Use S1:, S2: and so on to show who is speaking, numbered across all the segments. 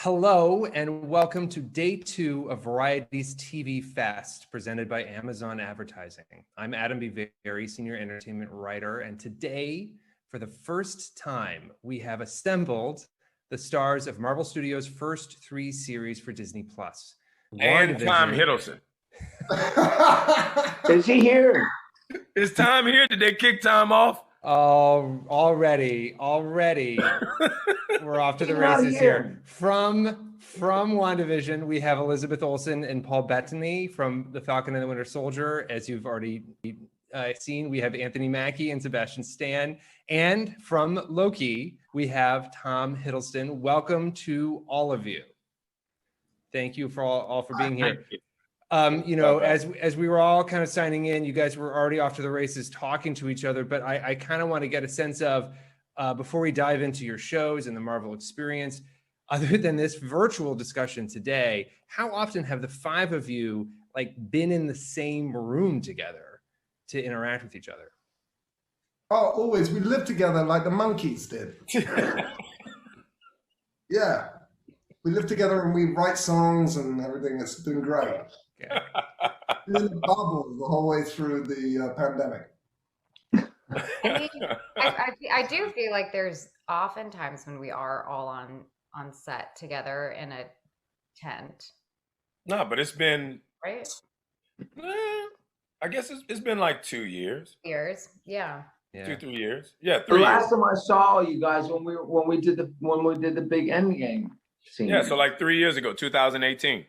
S1: Hello and welcome to day 2 of Variety's TV Fest presented by Amazon Advertising. I'm Adam B. Very, senior entertainment writer, and today, for the first time, we have assembled the stars of Marvel Studios' first 3 series for Disney+.
S2: And Tom Hiddleston.
S3: Is he here?
S2: Is Tom here? Did they kick Tom off?
S1: Oh, already, we're off to the races here. From WandaVision, we have Elizabeth Olsen and Paul Bettany. From The Falcon and the Winter Soldier, as you've already seen, we have Anthony Mackie and Sebastian Stan. And from Loki, we have Tom Hiddleston. Welcome to all of you. Thank you for all for being here. As we were all kind of signing in, you guys were already off to the races talking to each other, but I kind of want to get a sense of, before we dive into your shows and the Marvel experience, other than this virtual discussion today, how often have the 5 of you been in the same room together to interact with each other?
S4: Oh, always. We lived together like the monkeys did. Yeah. We live together and we write songs and everything. It's been great.
S1: Okay.
S4: In the bubble the whole way through the pandemic.
S5: I do feel like there's often times when we are all on set together in a tent.
S2: No, but it's been
S5: right.
S2: I guess it's been like 2 years.
S5: Yeah.
S2: 2-3 years. Yeah, 3
S3: The
S2: years.
S3: last time I saw you guys when we did the big Endgame scene.
S2: Yeah, so like 3 years ago, 2018.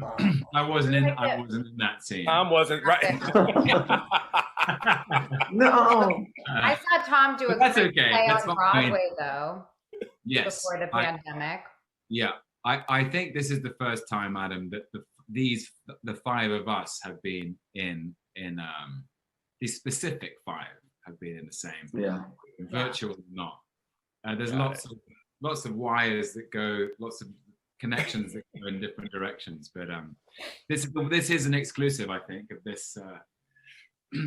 S4: Wow.
S6: I wasn't in that scene.
S2: Tom wasn't right.
S3: No.
S5: I saw Tom do a
S6: That's
S5: great
S6: okay.
S5: play
S6: That's
S5: on
S6: fine.
S5: Broadway though.
S6: Yes.
S5: Before the pandemic.
S6: I think this is the first time, Adam, that the 5 of us have been in these specific 5 have been in the same.
S3: Yeah.
S6: Virtual or not. There's lots of wires that go, lots of connections that go in different directions, but this is an exclusive, I think, of this.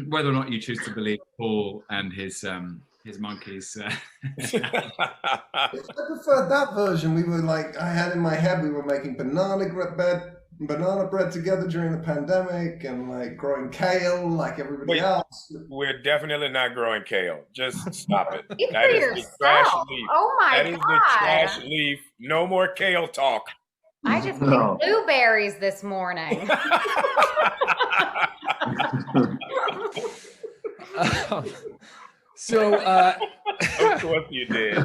S6: Whether or not you choose to believe Paul and his monkeys.
S4: I preferred that version. We were I had in my head, we were making banana bread together during the pandemic and growing kale like everybody else.
S2: We're definitely not growing kale. Just stop it.
S5: Speak
S2: That
S5: for
S2: is the
S5: yourself.
S2: trash leaf.
S5: Oh my
S2: That is the trash leaf. No more kale talk.
S5: I just picked blueberries this morning.
S2: Of course you did.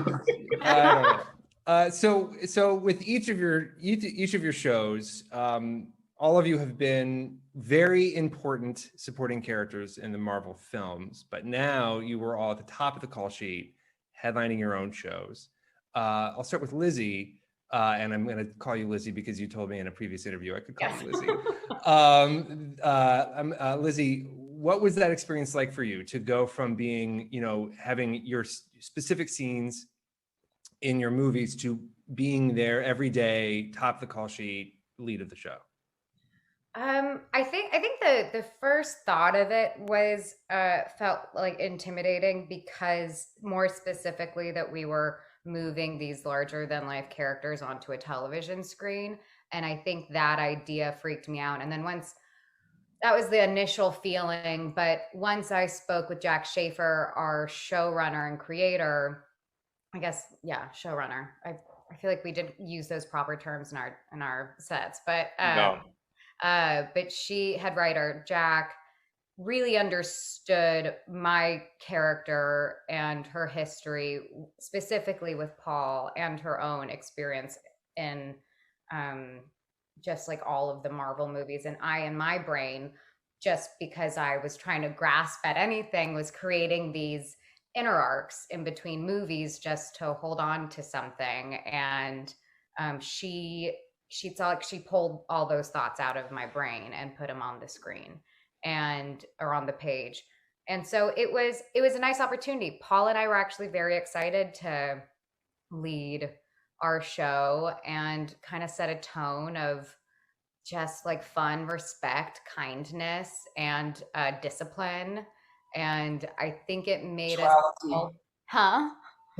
S1: So with each of your shows, all of you have been very important supporting characters in the Marvel films, but now you were all at the top of the call sheet, headlining your own shows. I'll start with Lizzie, and I'm going to call you Lizzie because you told me in a previous interview I could call you Lizzie. Lizzie, what was that experience like for you to go from being, having your specific scenes in your movies to being there every day, top of the call sheet, lead of the show?
S5: I think the first thought of it was felt intimidating because more specifically that we were moving these larger than life characters onto a television screen, and I think that idea freaked me out. And then once that was the initial feeling, but once I spoke with Jack Schaefer, our showrunner and creator, showrunner. I feel like we did use those proper terms in our sets, but she, head writer Jack, really understood my character and her history, specifically with Paul and her own experience in just all of the Marvel movies. And I, in my brain, just because I was trying to grasp at anything, was creating these inner arcs in between movies just to hold on to something. And she pulled all those thoughts out of my brain and put them on the screen or on the page. And so it was a nice opportunity. Paul and I were actually very excited to lead our show and kind of set a tone of just fun, respect, kindness, and discipline. And I think it made us all,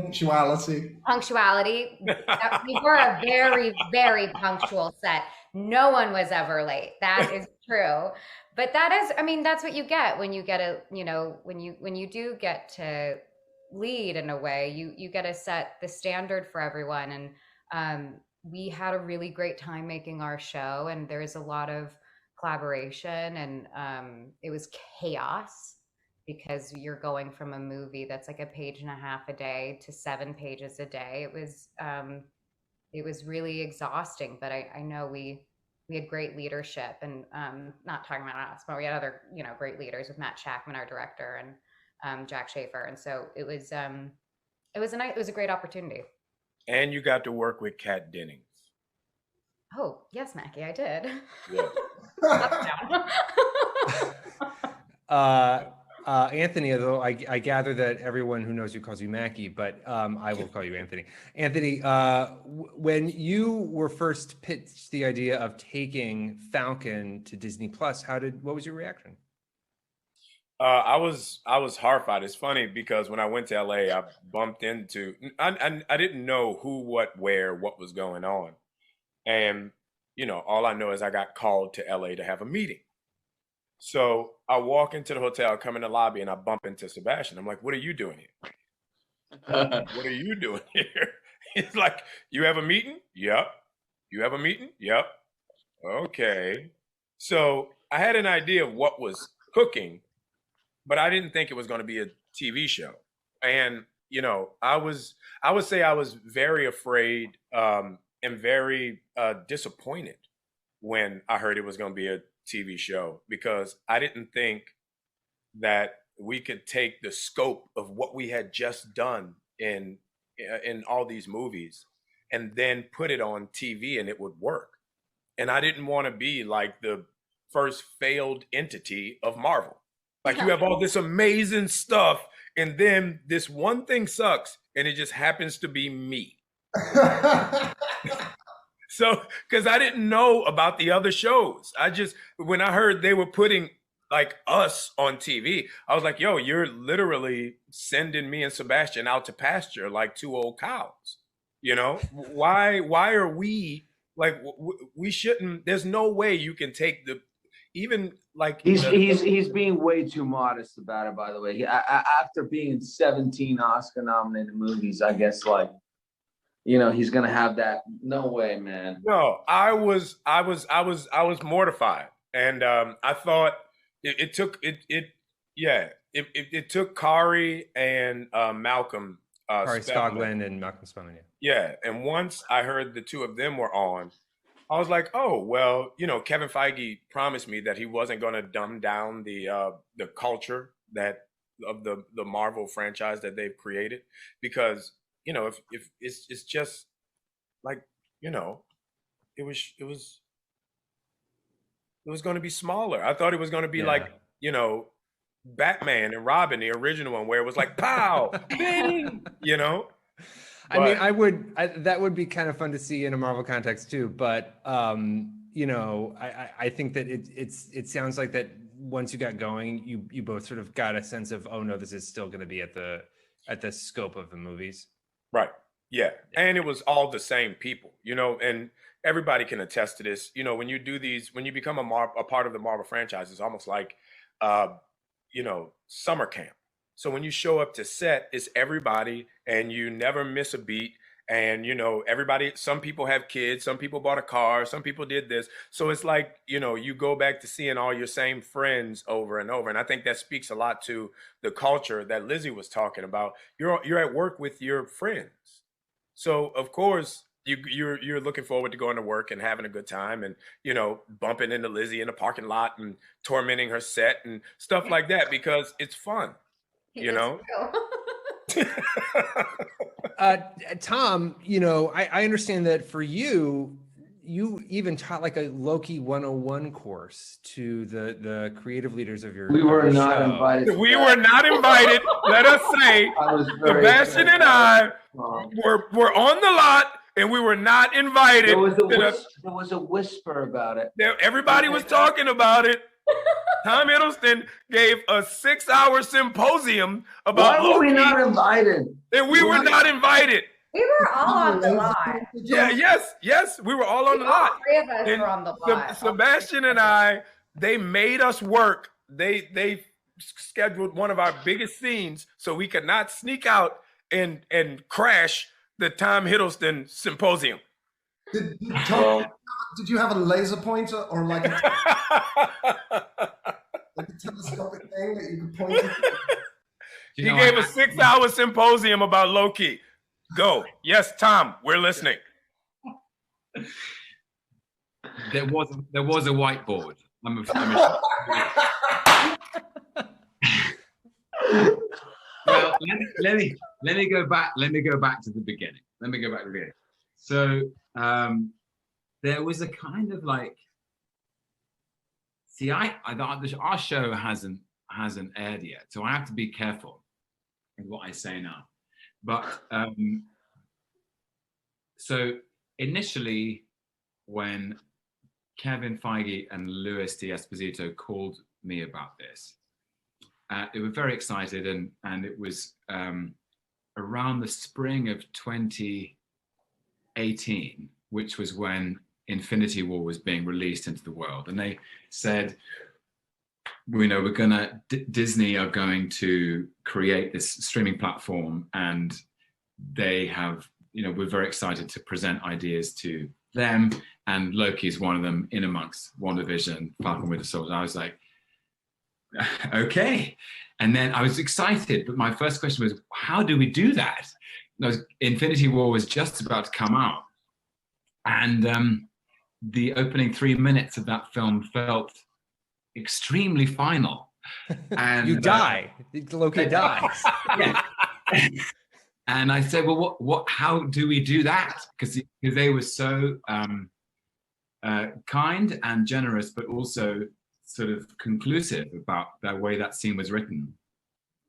S4: Punctuality.
S5: Punctuality. We were a very, very punctual set. No one was ever late. That is true. But that is, I mean, that's what you get when you get a, you know, when you do get to lead in a way, you get to set the standard for everyone. And we had a really great time making our show, and there's a lot of collaboration, and it was chaos because you're going from a movie that's like a page and a half a day to 7 pages a day. It was really exhausting, but I know we had great leadership, and not talking about us, but we had other, you know, great leaders with Matt Shackman, our director, and Jack Schaefer. And so it was a great opportunity.
S2: And you got to work with Kat Dennings.
S5: Oh, yes, Mackie, I did.
S2: Yeah.
S1: Anthony, although I gather that everyone who knows you calls you Mackie, but I will call you Anthony. Anthony, when you were first pitched the idea of taking Falcon to Disney Plus, what was your reaction?
S2: I was horrified. It's funny because when I went to LA, I bumped into, I didn't know who, what, where, what was going on. And, you know, all I know is I got called to LA to have a meeting. So I walk into the hotel, come in the lobby, and I bump into Sebastian. I'm like, what are you doing here? What are you doing here? He's like, you have a meeting? Yep. You have a meeting? Yep. Okay. So I had an idea of what was cooking, but I didn't think it was going to be a TV show. And, you know, I would say I was very afraid and very disappointed when I heard it was going to be a TV show, because I didn't think that we could take the scope of what we had just done in all these movies and then put it on TV and it would work. And I didn't want to be like the first failed entity of Marvel. Like, you have all this amazing stuff, and then this one thing sucks, and it just happens to be me. So, because I didn't know about the other shows. When I heard they were putting like us on TV, I was like, yo, you're literally sending me and Sebastian out to pasture like 2 old cows. You know, why are we like, we shouldn't, there's no way you can take even like
S3: he's being way too modest about it, by the way. After being in 17 Oscar nominated movies, I guess, like, you know, he's gonna have that. No way, man.
S2: No, I was mortified, and I thought it took Kari and Malcolm
S1: Kari Skoglund and Malcolm Spellman.
S2: Yeah, and once I heard the 2 of them were on, I was like, oh, well, you know, Kevin Feige promised me that he wasn't going to dumb down the culture of the Marvel franchise that they've created, because, you know, if it's just like, you know, it was going to be smaller. I thought it was going to be like, you know, Batman and Robin, the original one, where it was like, pow, bing, you know.
S1: I mean, that would be kind of fun to see in a Marvel context too. But you know, I think that it sounds like that once you got going, you both sort of got a sense of, oh no, this is still going to be at the scope of the movies.
S2: Right. Yeah. And it was all the same people, you know, and everybody can attest to this. You know, when you do these, when you become a part of the Marvel franchise, it's almost like, you know, summer camp. So when you show up to set, it's everybody, and you never miss a beat. And, you know, everybody, some people have kids, some people bought a car, some people did this. So it's like, you know, you go back to seeing all your same friends over and over. And I think that speaks a lot to the culture that Lizzie was talking about. You're at work with your friends. So, of course, you're looking forward to going to work and having a good time and, you know, bumping into Lizzie in the parking lot and tormenting her set and stuff like that, because it's fun, you know?
S1: Tom, you know, I understand that for you even taught like a Loki 101 course to the creative leaders of your
S3: We were not
S1: show.
S3: invited.
S2: We were not invited. Let us say, Sebastian and I were on the lot, and we were not invited.
S3: There was a whisper about it.
S2: Everybody was talking about it. Tom Hiddleston gave a 6-hour symposium about
S3: Why were we
S2: Loki,
S3: not invited?
S2: and we were not invited.
S5: We were all on the lot.
S2: Yeah, yes, we were all on the
S5: All
S2: lot.
S5: three of us
S2: And
S5: were on the lot.
S2: Sebastian and I, they made us work. They scheduled one of our biggest scenes so we could not sneak out and crash the Tom Hiddleston symposium.
S4: Did you have a laser pointer or like a telescopic thing that you could point at?
S2: He gave a 6-hour symposium about Loki. Go. Yes, Tom, we're listening.
S6: There was a whiteboard. Well, let me go back. Let me go back to the beginning. So there was a kind of like, see, our show hasn't aired yet, so I have to be careful with what I say now. But so initially, when Kevin Feige and Louis D'Esposito called me about this, they were very excited, and it was around the spring of 2018, which was when Infinity War was being released into the world, and they said, Disney are going to create this streaming platform, and they have, we're very excited to present ideas to them, and Loki is one of them, in amongst WandaVision, Falcon, Winter Soldier. I was like, okay. And then I was excited, but my first question was, how do we do that? Infinity War was just about to come out, and the opening 3 minutes of that film felt extremely final. And
S1: you die. Loki dies.
S6: Yeah. And I said, well, what? How do we do that? Because they were so kind and generous, but also sort of conclusive about the way that scene was written.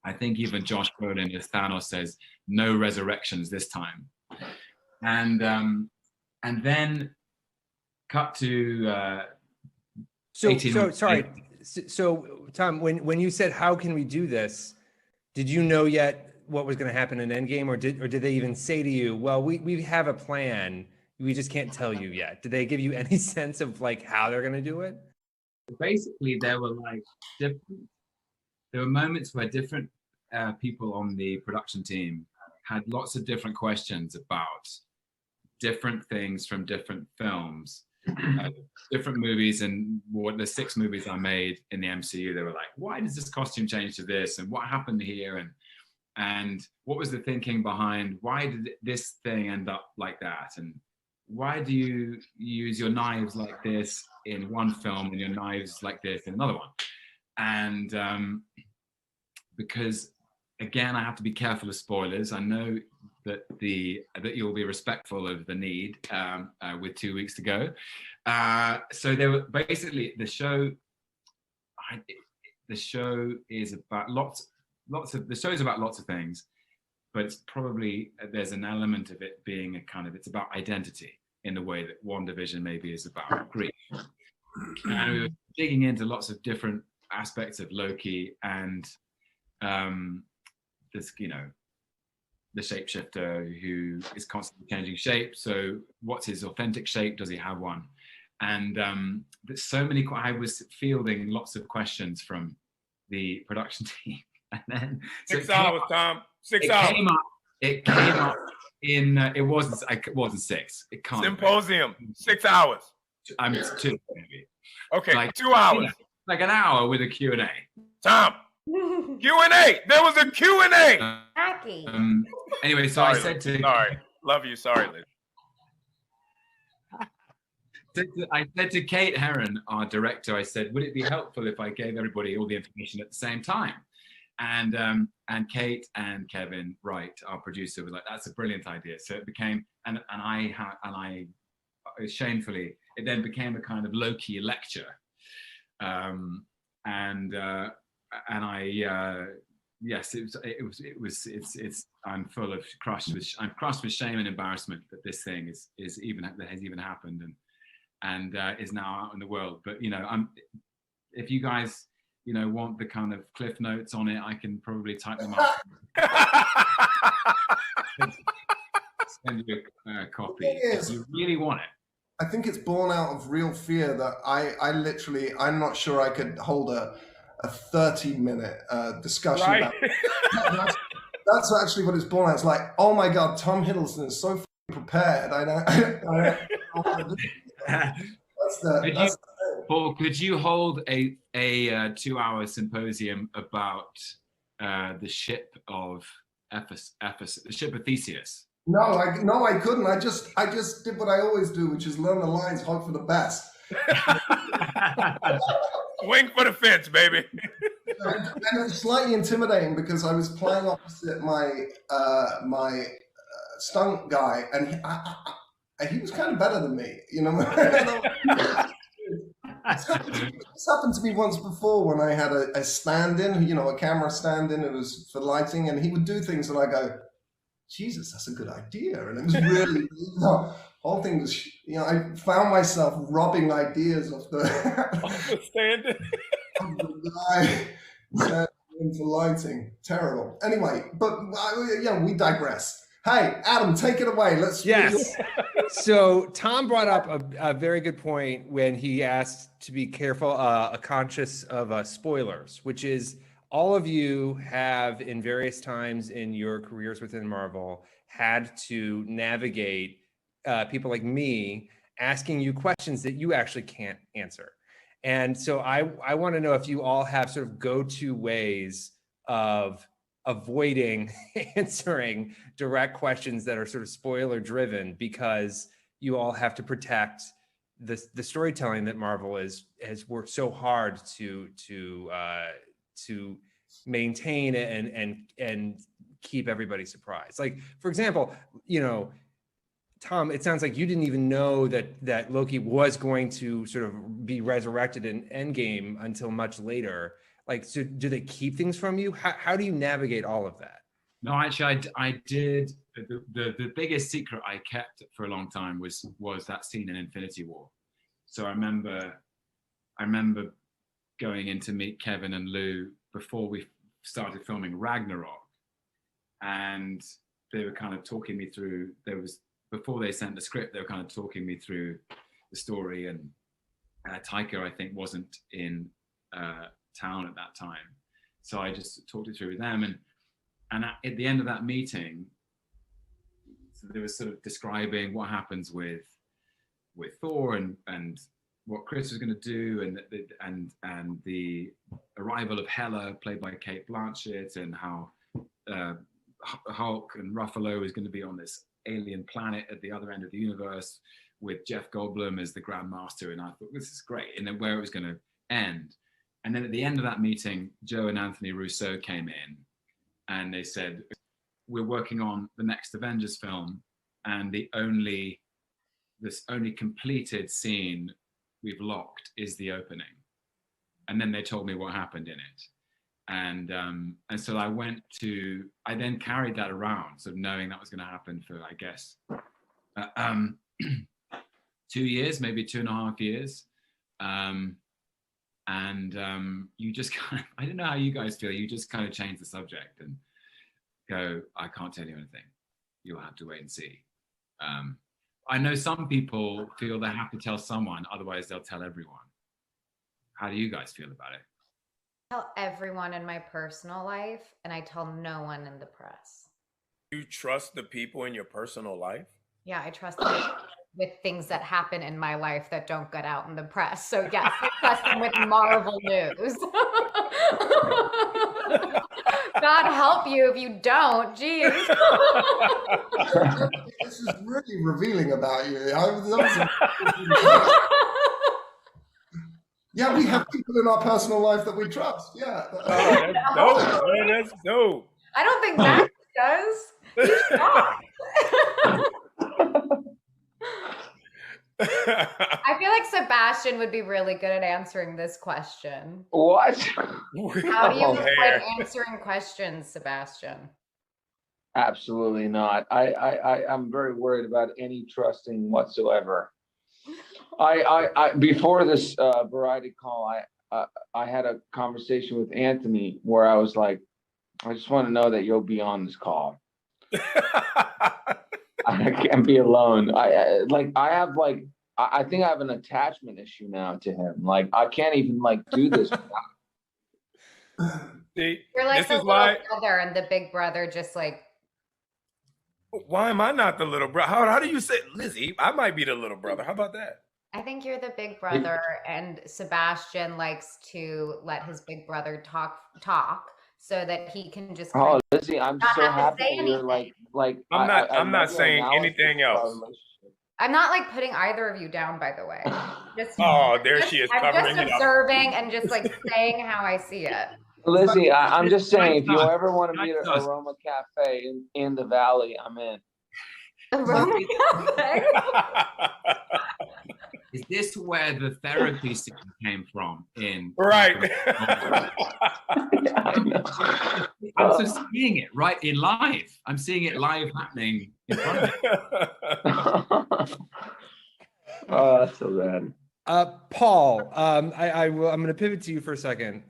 S6: I think even Josh Brolin as Thanos says, "No resurrections this time," and then cut to. So
S1: sorry. So Tom, when you said, "How can we do this?" Did you know yet what was going to happen in Endgame, or did they even say to you, "Well, we have a plan, we just can't tell you yet"? Did they give you any sense of like how they're going to do it?
S6: Basically, there were moments where different people on the production team had lots of different questions about different things from different films. Different movies, and the 6 movies I made in the MCU, they were like, why does this costume change to this, and what happened here, and what was the thinking behind, why did this thing end up like that, and why do you use your knives like this in one film and your knives like this in another one? And because again, I have to be careful of spoilers. I know that you'll be respectful of the need with 2 weeks to go. So there were basically the show is about lots of things, but it's probably, there's an element of it being it's about identity in the way that WandaVision maybe is about grief. And we were digging into lots of different aspects of Loki and this, the shapeshifter who is constantly changing shape. So what's his authentic shape? Does he have one? And there's so many, I was fielding lots of questions from the production team. And then
S2: 6 hours, Tom. 6 hours.
S6: It came up in, it wasn't 6. It can't
S2: Symposium, 6 hours.
S6: I'm 2 maybe.
S2: Okay, like 2 hours.
S6: Like an hour with a Q&A.
S2: Tom, Q&A. There was a Q&A.
S6: Anyway, so
S2: sorry,
S6: I said to...
S2: Sorry. Love you. Sorry, Liz.
S6: I said to Kate Herron, our director, I said, would it be helpful if I gave everybody all the information at the same time? And Kate and Kevin Wright, our producer, was like, that's a brilliant idea. So it became, and I shamefully, it then became a kind of low-key lecture. Yes, I'm crushed with shame and embarrassment that this thing has even happened and is now out in the world. But if you guys, want the kind of cliff notes on it, I can probably type them up. Send you a copy if you really want it.
S4: I think it's born out of real fear that I'm not sure I could hold a 30-minute discussion about it. That's actually what it's born out. It's like, oh my God, Tom Hiddleston is so prepared. I don't
S6: Paul, could you hold a 2-hour symposium about the ship of Ephesus, the ship of Theseus?
S4: No, I couldn't. I just did what I always do, which is learn the lines, hope for the best.
S2: Swing for the fence, baby.
S4: And it was slightly intimidating because I was playing opposite my stunt guy, and he was kind of better than me, This happened to me once before when I had a stand-in, a camera stand-in. It was for lighting, and he would do things, and I go, Jesus, that's a good idea. And it was really, the whole thing was, I found myself robbing ideas of the
S2: stand-in.
S4: of the guy stand-in for lighting. Terrible. Anyway, but we digress. Hey, Adam, take it away.
S1: Yes. So Tom brought up a very good point when he asked to be careful, conscious of spoilers, which is all of you have in various times in your careers within Marvel had to navigate people like me asking you questions that you actually can't answer. And so I want to know if you all have sort of go-to ways of avoiding answering direct questions that are sort of spoiler driven, because you all have to protect the storytelling that Marvel has worked so hard to maintain and keep everybody surprised. Like, for example, Tom, it sounds like you didn't even know that Loki was going to sort of be resurrected in Endgame until much later. Like, so do they keep things from you? How do you navigate all of that?
S6: No, actually, I did. The biggest secret I kept for a long time was that scene in Infinity War. So I remember going in to meet Kevin and Lou before we started filming Ragnarok, and they were kind of talking me through. Before they sent the script, they were kind of talking me through the story, and Taika, I think, wasn't in town at that time, so I just talked it through with them, and at the end of that meeting, so they were sort of describing what happens with Thor and what Chris was going to do, and the arrival of Hela, played by Kate Blanchett, and how Hulk and Ruffalo is going to be on this alien planet at the other end of the universe with Jeff Goldblum as the Grand Master, and I thought, this is great, and then where it was going to end. And then at the end of that meeting, Joe and Anthony Russo came in, and they said, we're working on the next Avengers film, and this only completed scene we've locked is the opening. And then they told me what happened in it. And so I then carried that around, sort of knowing that was going to happen for, I guess, 2 years, maybe 2.5 years. You just kind of, I don't know how you guys feel, you just kind of change the subject and go, I can't tell you anything. You'll have to wait and see. I know some people feel they have to tell someone, otherwise they'll tell everyone. How do you guys feel about it?
S5: I tell everyone in my personal life, and I tell no one in the press.
S2: You trust the people in your personal life?
S5: Yeah, I trust them with things that happen in my life that don't get out in the press. So yes, I trust them with Marvel news. God help you if you don't. Jeez.
S4: This is really revealing about you. Yeah, we have people in our personal life that we trust. Yeah.
S2: That's dope. Man, that's dope.
S5: I don't think Max does. He's shocked. I feel like Sebastian would be really good at answering this question.
S3: What?
S5: How do you avoid answering questions, Sebastian?
S3: Absolutely not. I'm very worried about any trusting whatsoever. I before this variety call, I had a conversation with Antony where I was like, I just want to know that you'll be on this call. I can't be alone. I think I have an attachment issue now to him. Like, I can't even like do this.
S2: See,
S5: You're like
S2: this
S5: the
S2: is
S5: little
S2: why.
S5: brother, and the big brother just like.
S2: Why am I not the little brother? How do you say, Lizzie? I might be the little brother. How about that?
S5: I think you're the big brother, and Sebastian likes to let his big brother talk so that he can just
S3: Oh, Lizzie, I'm
S5: not
S3: so
S5: have to
S3: happy
S5: say
S3: that you're
S5: anything.
S3: like.
S2: I'm not
S3: love your
S2: saying
S3: analysis
S2: anything
S3: of our
S2: else.
S3: relationship.
S5: I'm not like putting either of you down, by the way. Just
S2: Oh, there she is
S5: I'm
S2: covering
S5: just
S2: it up.
S5: observing and just like saying how I see it.
S3: Lizzie, I'm just saying, if you
S6: Nice.
S3: ever want to meet at
S6: Nice.
S3: Aroma Cafe in the Valley, I'm in.
S5: Aroma Cafe?
S6: Is this where the therapy scene came from?
S2: Right.
S3: Yeah, I know.
S6: I'm just seeing it right in live. I'm seeing it live happening in front of me.
S3: Oh, that's so bad.
S1: Paul, I'm going to pivot to you for a second.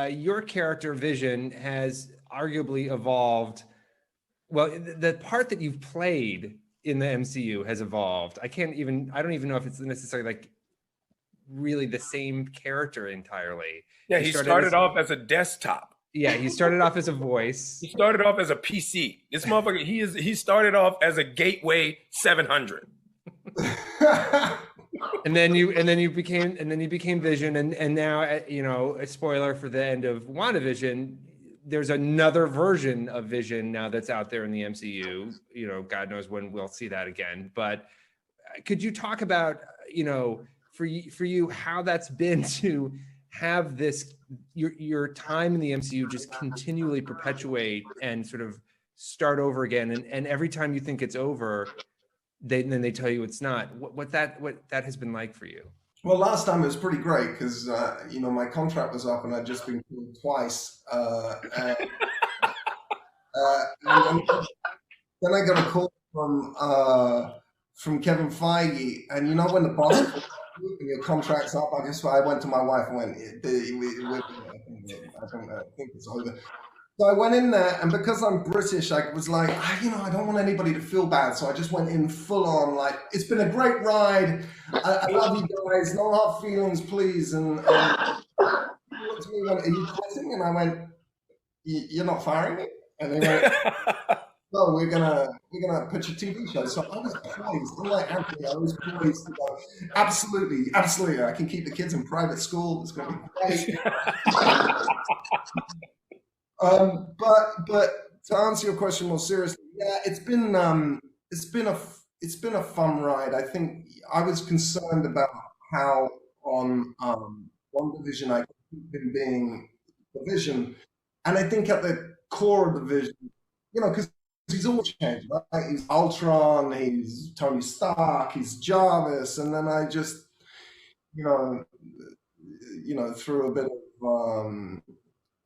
S1: Your character Vision has arguably evolved. Well, the part that you've played in the MCU has evolved. I don't even know if it's necessarily like really the same character entirely.
S2: Yeah, he started off as a desktop.
S1: Yeah, he started off as a voice.
S2: He started off as a PC. This motherfucker, he started off as a Gateway 700.
S1: and then you became Vision, and now, you know, a spoiler for the end of WandaVision, there's another version of Vision now that's out there in the MCU. You know, God knows when we'll see that again. But could you talk about, you know, for you how that's been to have this your time in the MCU just continually perpetuate and sort of start over again, and every time you think it's over, then they tell you it's not. What that has been like for you?
S4: Well, last time it was pretty great because you know, my contract was up and I'd just been called twice, and then I got a call from Kevin Feige, and you know, when the boss calls you and your contract's up, I went to my wife and went, I think it's over. So I went in there, and because I'm British, I was like, you know, I don't want anybody to feel bad. So I just went in full on, like, it's been a great ride. I love you guys. No hard feelings, please. And he looked at me and went, are you quitting? And I went, you're not firing me? And they went, no, we're gonna put your TV show. So I was poised. Unlike Anthony, I was poised to go, absolutely. I can keep the kids in private school. It's gonna be great. But to answer your question more seriously, yeah, it's been a fun ride. I think I was concerned about how on WandaVision I keep him being the Vision, and I think at the core of the Vision, you know, because he's all changed, right? He's Ultron, he's Tony Stark, he's Jarvis, and then I just, you know, threw a bit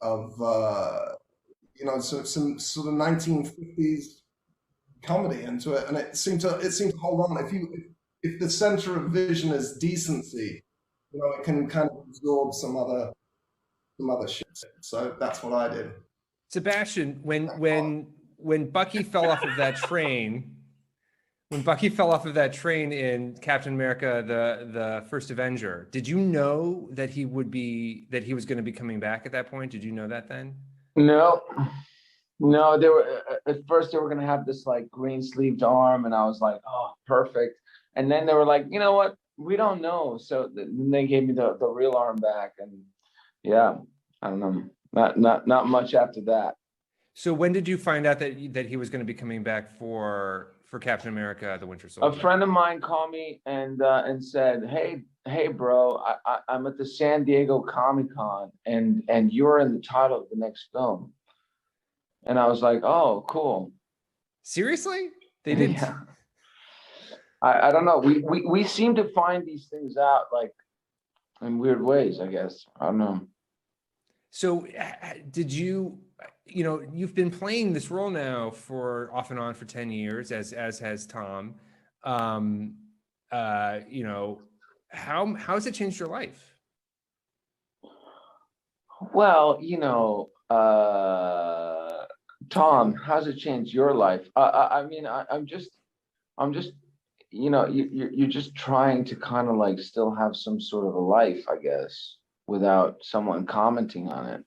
S4: of you know, some sort of 1950s comedy into it, and it seemed to hold on. If the center of Vision is decency, you know, it can kind of absorb some other shit. So that's what I did.
S1: Sebastian, when Bucky fell off of that train, in Captain America, the First Avenger, did you know that he was going to be coming back at that point? Did you know that then?
S3: No, they were at first they were gonna have this like green sleeved arm, and I was like, oh, perfect. And then they were like, you know what? We don't know. So then they gave me the real arm back, and yeah, I don't know, not much after that.
S1: So when did you find out that he was going to be coming back for Captain America: The Winter Soldier?
S3: A friend of mine called me and said, hey, bro, I'm at the San Diego Comic-Con, and you're in the title of the next film. And I was like, oh, cool.
S1: Seriously? They didn't?
S3: Yeah. I don't know. We seem to find these things out like in weird ways, I guess. I don't know.
S1: So did you know, you've been playing this role now off and on for 10 years, as has Tom. You know, how has it changed your life?
S3: Well, Tom, how's it changed your life? I mean, I'm just, you're just trying to kind of like still have some sort of a life, I guess, without someone commenting on it.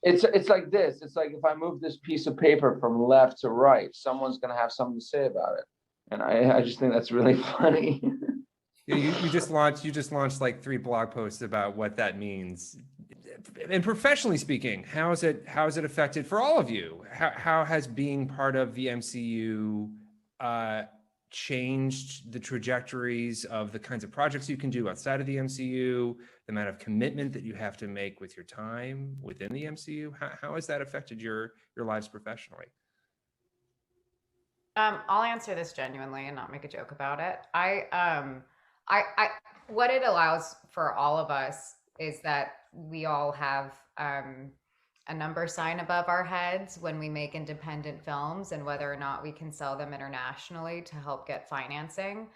S3: It's like this. It's like if I move this piece of paper from left to right, someone's gonna have something to say about it, and I just think that's really funny.
S1: Yeah, you just launched like 3 blog posts about what that means. And professionally speaking, how is it affected for all of you? How has being part of the MCU changed the trajectories of the kinds of projects you can do outside of the MCU, the amount of commitment that you have to make with your time within the MCU? How has that affected your lives professionally?
S5: I'll answer this genuinely and not make a joke about it. I what it allows for all of us is that we all have a number sign above our heads when we make independent films, and whether or not we can sell them internationally to help get financing.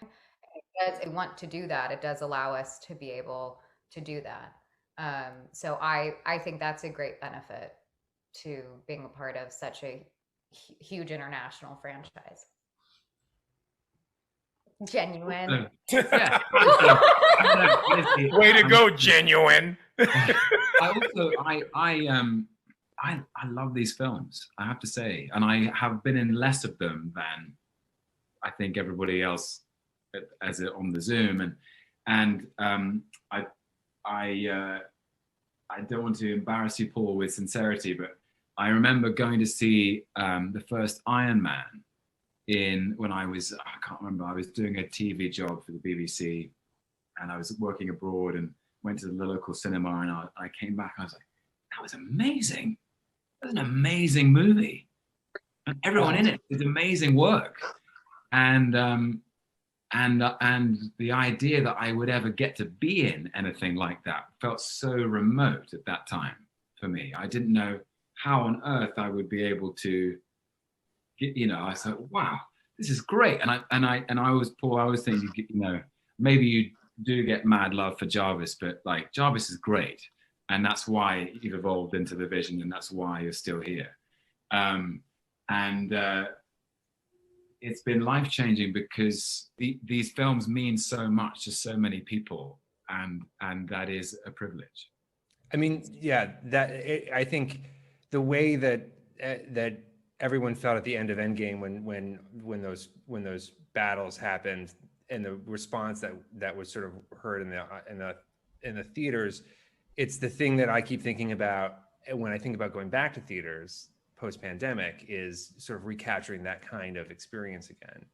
S5: Because I want to do that, it does allow us to be able to do that. So I think that's a great benefit to being a part of such a huge international franchise. Genuine.
S6: Yeah.
S2: Way to go, genuine.
S6: I love these films, I have to say, and I have been in less of them than I think everybody else as on the Zoom, and I don't want to embarrass you, Paul, with sincerity, but I remember going to see the first Iron Man when I can't remember, I was doing a TV job for the BBC, and I was working abroad and went to the local cinema, and I came back and I was like, that was amazing. That was an amazing movie. And everyone in it did amazing work. And the idea that I would ever get to be in anything like that felt so remote at that time for me. I didn't know how on earth I would be able to get, I thought, wow, this is great. And I was thinking, maybe you do get mad love for Jarvis, but like Jarvis is great. And that's why you've evolved into the Vision, and that's why you're still here. It's been life-changing because these films mean so much to so many people, and that is a privilege.
S1: I mean, yeah, I think the way that everyone felt at the end of Endgame when those battles happened, and the response that was sort of heard in the theaters, it's the thing that I keep thinking about when I think about going back to theaters post-pandemic, is sort of recapturing that kind of experience again.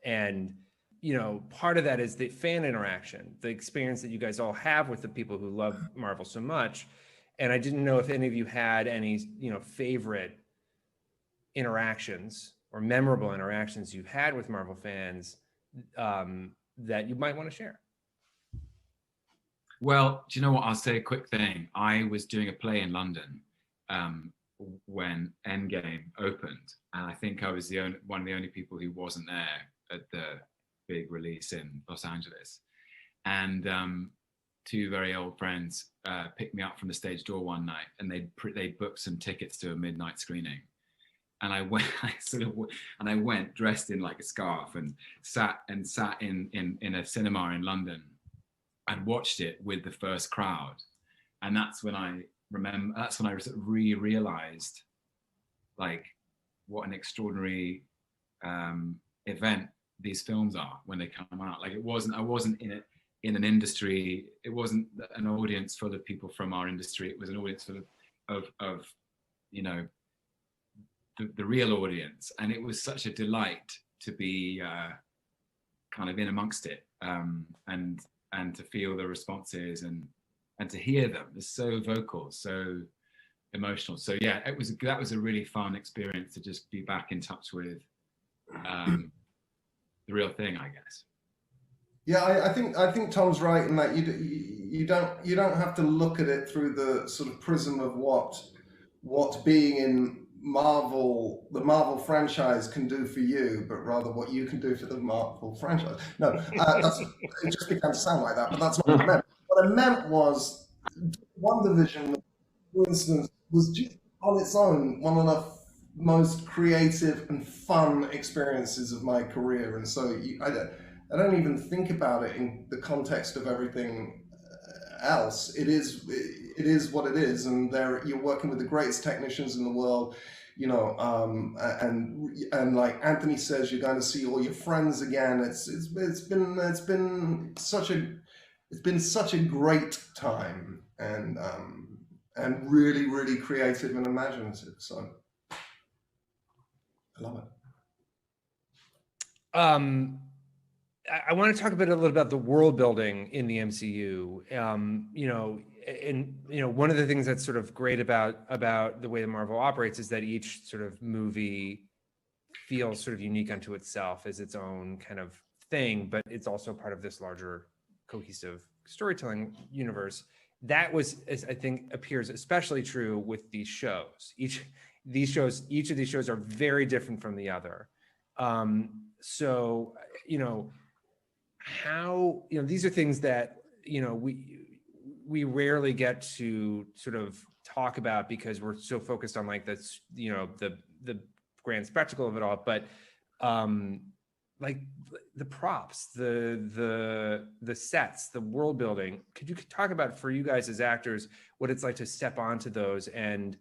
S1: And part of that is the fan interaction, the experience that you guys all have with the people who love Marvel so much. And I didn't know if any of you had any favorite interactions or memorable interactions you've had with Marvel fans that you might want to share.
S6: Well, do you know what? I'll say a quick thing. I was doing a play in London when Endgame opened, and I think I was one of the only people who wasn't there at the big release in Los Angeles. And 2 very old friends picked me up from the stage door one night, and they booked some tickets to a midnight screening. And I went dressed in like a scarf and sat in a cinema in London and watched it with the first crowd. And that's when I realized like what an extraordinary event these films are when they come out. Like I wasn't in an industry, it wasn't an audience full of people from our industry, it was an audience full of the real audience. And it was such a delight to be kind of in amongst it, and to feel the responses and to hear them. They're so vocal, so emotional. So yeah, that was a really fun experience to just be back in touch with the real thing, I guess.
S4: Yeah, I think Tom's right in that you don't have to look at it through the sort of prism of what being in the Marvel franchise can do for you, but rather what you can do for the Marvel franchise. No, it just began to sound like that, but that's not what I meant. What I meant was WandaVision, for instance, was just on its own one of the most creative and fun experiences of my career. And so I don't even think about it in the context of everything else. It is what it is, and you're working with the greatest technicians in the world, you know, and like Antony says, you're going to see all your friends again. It's been such a great time, and really, really creative and imaginative. So I love it.
S1: I want to talk a little about the world building in the MCU. You know, and you know, one of the things that's sort of great about the way that Marvel operates is that each sort of movie feels sort of unique unto itself as its own kind of thing, but it's also part of this larger cohesive storytelling universe. That was, I think, appears especially true with these shows. Each of these shows are very different from the other. So, you know, how, you know, these are things that, you know, we rarely get to sort of talk about because we're so focused on like this, you know, the grand spectacle of it all. But like the props, the sets, the world building, could you talk about, for you guys as actors, what it's like to step onto those and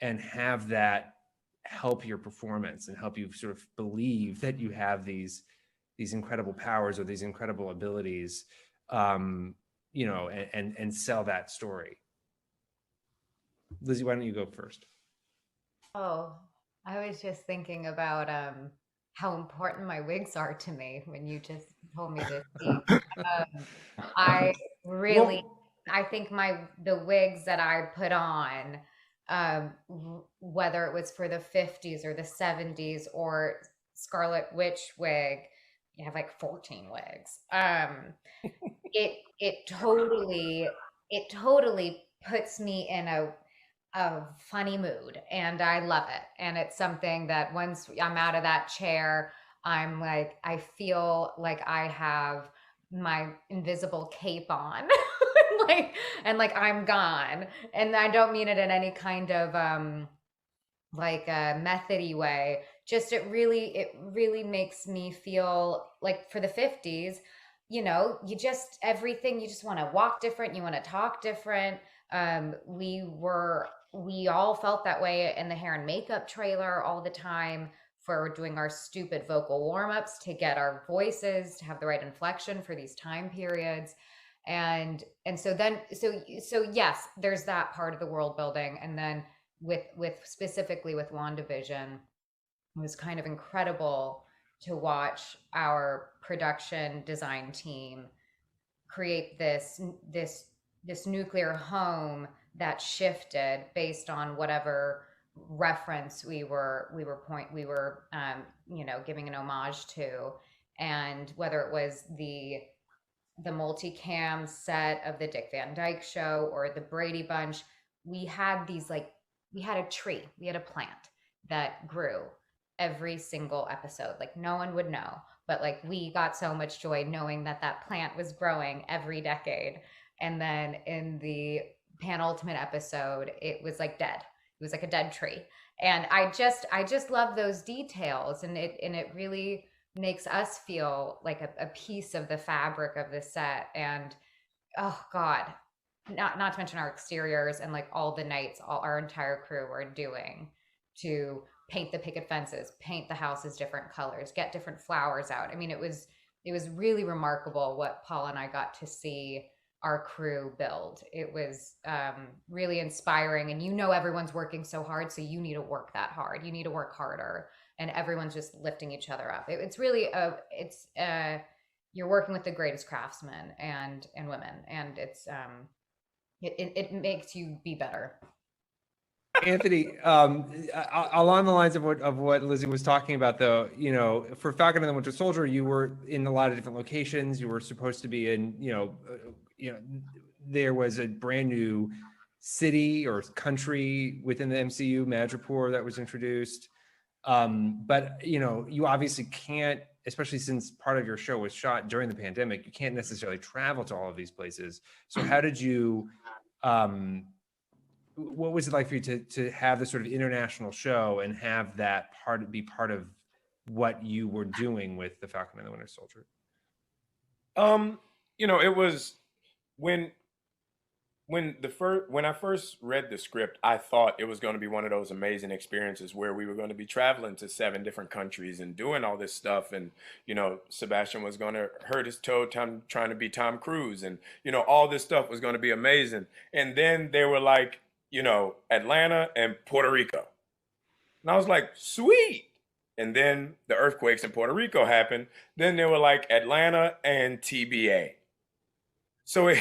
S1: have that help your performance and help you sort of believe that you have these incredible powers or these incredible abilities, you know, and sell that story? Lizzie, why don't you go first?
S5: Oh, I was just thinking about how important my wigs are to me when you just told me to speak. I really, I think the wigs that I put on, whether it was for the 50s or the 70s or Scarlet Witch wig, you have like 14 wigs. It totally puts me in a funny mood, and I love it. And it's something that once I'm out of that chair, I'm like, I feel like I have my invisible cape on. like I'm gone. And I don't mean it in any kind of like a methody way. Just it really makes me feel like for the 50s, you know, you just want to walk different, you want to talk different. We all felt that way in the hair and makeup trailer all the time for doing our stupid vocal warm-ups to get our voices to have the right inflection for these time periods. And so yes, there's that part of the world building. And then with specifically with WandaVision, it was kind of incredible to watch our production design team create this nuclear home that shifted based on whatever reference we were you know, giving an homage to. And whether it was the multicam set of the Dick Van Dyke Show or the Brady Bunch, we had a tree, we had a plant that grew every single episode. Like no one would know, but like we got so much joy knowing that plant was growing every decade. And then in the penultimate episode, it was like dead. It was like a dead tree. And I just love those details, and it really makes us feel like a piece of the fabric of the set. And oh God, not to mention our exteriors and like all the nights our entire crew were doing to paint the picket fences, paint the houses different colors, get different flowers out. I mean, it was really remarkable what Paul and I got to see our crew build. It was really inspiring. And you know, everyone's working so hard, so you need to work that hard. You need to work harder, and everyone's just lifting each other up. It's really you're working with the greatest craftsmen and women, and it's it makes you be better.
S1: Anthony, along the lines of what Lizzie was talking about, though, you know, for Falcon and the Winter Soldier, you were in a lot of different locations. You were supposed to be in, you know, there was a brand new city or country within the MCU, Madripoor, that was introduced. But you know, you obviously can't, especially since part of your show was shot during the pandemic, you can't necessarily travel to all of these places. So how did you what was it like for you to have this sort of international show and have that be part of what you were doing with the Falcon and the Winter Soldier?
S2: It was when I first read the script, I thought it was going to be one of those amazing experiences where we were going to be traveling to 7 different countries and doing all this stuff. And, Sebastian was going to hurt his toe trying to be Tom Cruise. And, all this stuff was going to be amazing. And then they were like, Atlanta and Puerto Rico. And I was like, sweet. And then the earthquakes in Puerto Rico happened. Then they were like Atlanta and TBA. So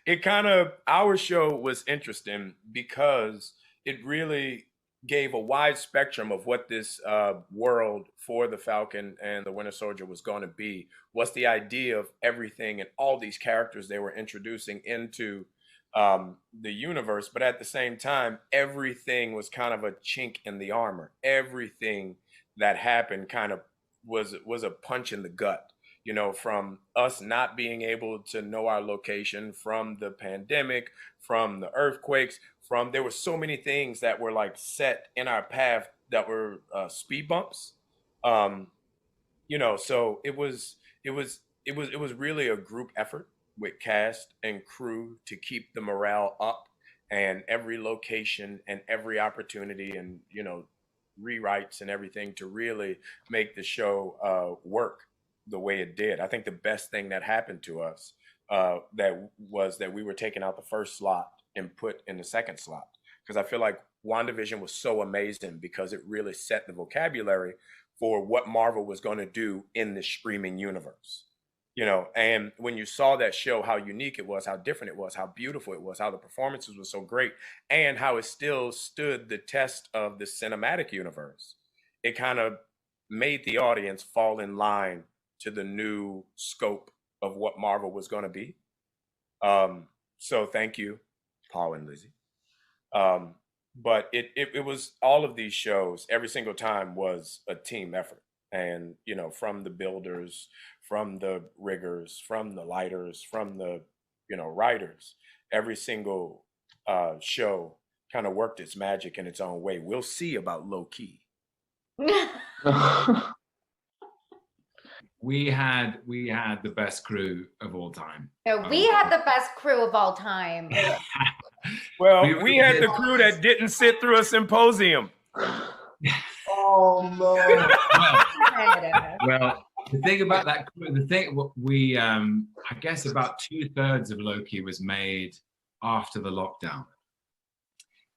S2: it kind of, our show was interesting because it really gave a wide spectrum of what this world for the Falcon and the Winter Soldier was going to be. What's the idea of everything and all these characters they were introducing into the universe. But at the same time, everything was kind of a chink in the armor. Everything that happened kind of was a punch in the gut. From us not being able to know our location, from the pandemic, from the earthquakes, there were so many things that were like set in our path that were speed bumps. So it was really a group effort with cast and crew to keep the morale up, and every location and every opportunity and rewrites and everything to really make the show work the way it did. I think the best thing that happened to us that we were taken out the first slot and put in the second slot, because I feel like WandaVision was so amazing because it really set the vocabulary for what Marvel was going to do in the streaming universe. And when you saw that show, how unique it was, how different it was, how beautiful it was, how the performances were so great, and how it still stood the test of the cinematic universe, it kind of made the audience fall in line to the new scope of what Marvel was going to be. So thank you, Paul and Lizzie. But it was, all of these shows, every single time was a team effort. And, from the builders, from the riggers, from the lighters, from the, writers, every single show kind of worked its magic in its own way. We'll see about Loki.
S6: We had the best crew of all time.
S5: No, we had the best crew of all time.
S2: Well, we had the crew that didn't sit through a symposium.
S4: Oh no!
S6: Well, the thing about that crew, I guess about 2/3 of Loki was made after the lockdown,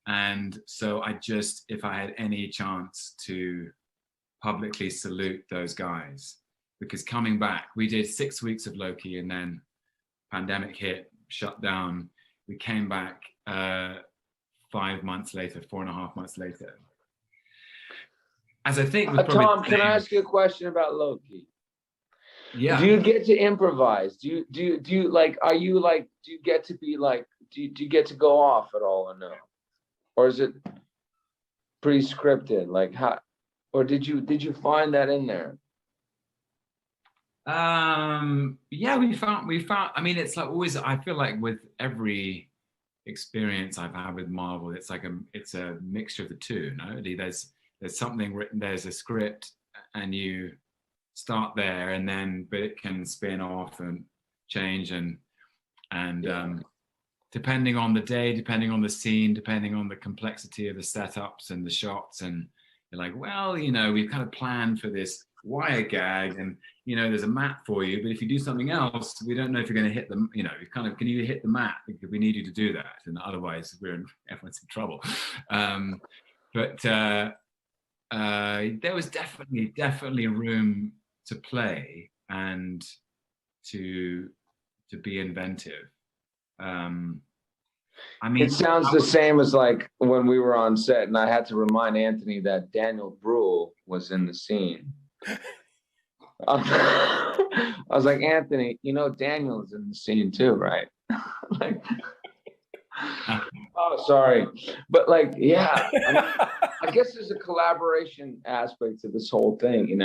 S6: and so if I had any chance to publicly salute those guys. Because coming back, we did 6 weeks of Loki, and then pandemic hit, shut down. We came back 5 months later, 4.5 months later. As I think,
S3: Tom, can I ask you a question about Loki?
S6: Yeah.
S3: Do you get to improvise? Do you like? Are you like? Do you get to be like? Do you get to go off at all or no? Or is it pretty scripted? Like how? Or did you find that in there?
S6: Yeah, we found, I mean, it's like always, I feel like with every experience I've had with Marvel, it's like it's a mixture of the two, no? There's something written, there's a script, and you start there, and then, but it can spin off and change and depending on the day, depending on the scene, depending on the complexity of the setups and the shots, and you're like, well, we've kind of planned for this wire gag, and there's a mat for you, but if you do something else, we don't know if you're going to hit them. Can you hit the mat? Because we need you to do that, and otherwise everyone's in trouble. But there was definitely room to play and to be inventive. I mean,
S3: it sounds the same as like when we were on set, and I had to remind Antony that Daniel Bruhl was in the scene. I was like, Antony, Daniel is in the scene too, right? Like, oh, sorry, but like, yeah, I guess there's a collaboration aspect to this whole thing,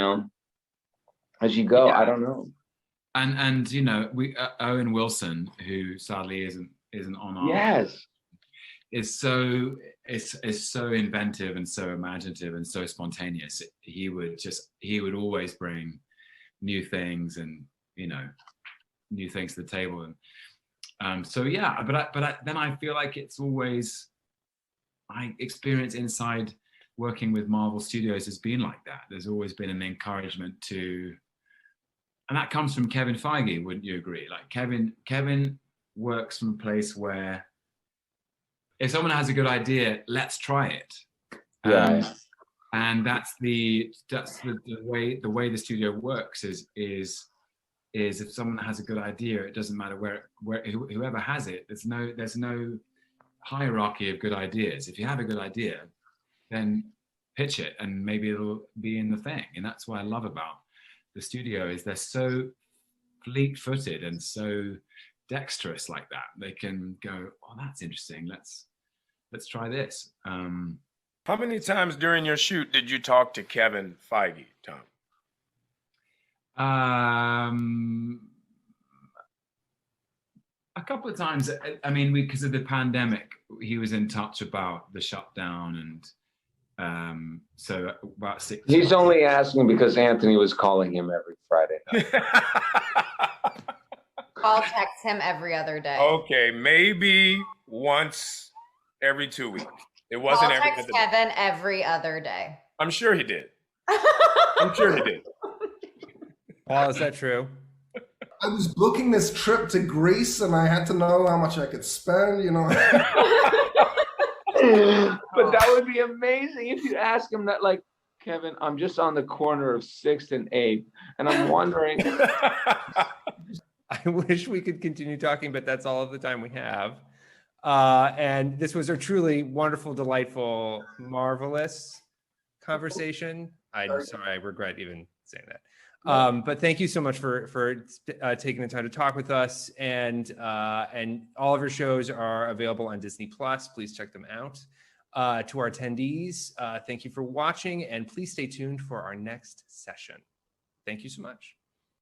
S3: as you go. Yeah. I don't know.
S6: And we Owen Wilson, who sadly isn't isn't on our
S3: Yes.
S6: is so inventive and so imaginative and so spontaneous. He would always bring new things and new things to the table. And so yeah, but then I feel like it's always, my experience inside working with Marvel Studios has been like that. There's always been an encouragement to, and that comes from Kevin Feige, wouldn't you agree? Like Kevin works from a place where if someone has a good idea, let's try it. And that's the way the studio works is if someone has a good idea, it doesn't matter where whoever has it. There's no hierarchy of good ideas. If you have a good idea, then pitch it, and maybe it'll be in the thing. And that's what I love about the studio is they're so fleet-footed and so dexterous like that. They can go, oh, that's interesting. Let's try this.
S2: How many times during your shoot did you talk to Kevin Feige, Tom?
S6: A couple of times. I mean, because of the pandemic, he was in touch about the shutdown, and so about 6.
S3: He's only asking because Antony was calling him every Friday night.
S5: I'll text him every other day.
S2: Okay, maybe once every 2 weeks. It wasn't
S5: I'll
S2: every
S5: text
S2: other day.
S5: Kevin every other day.
S2: I'm sure he did. I'm sure he did.
S1: Paul, is that true?
S4: I was booking this trip to Greece and I had to know how much I could spend,
S3: But that would be amazing if you ask him that, like, Kevin, I'm just on the corner of 6th and 8th, and I'm wondering.
S1: I wish we could continue talking, but that's all of the time we have. And this was a truly wonderful, delightful, marvelous conversation. I'm sorry, I regret even saying that. But thank you so much for taking the time to talk with us. And all of your shows are available on Disney Plus. Please check them out. To our attendees, thank you for watching, and please stay tuned for our next session. Thank you so much.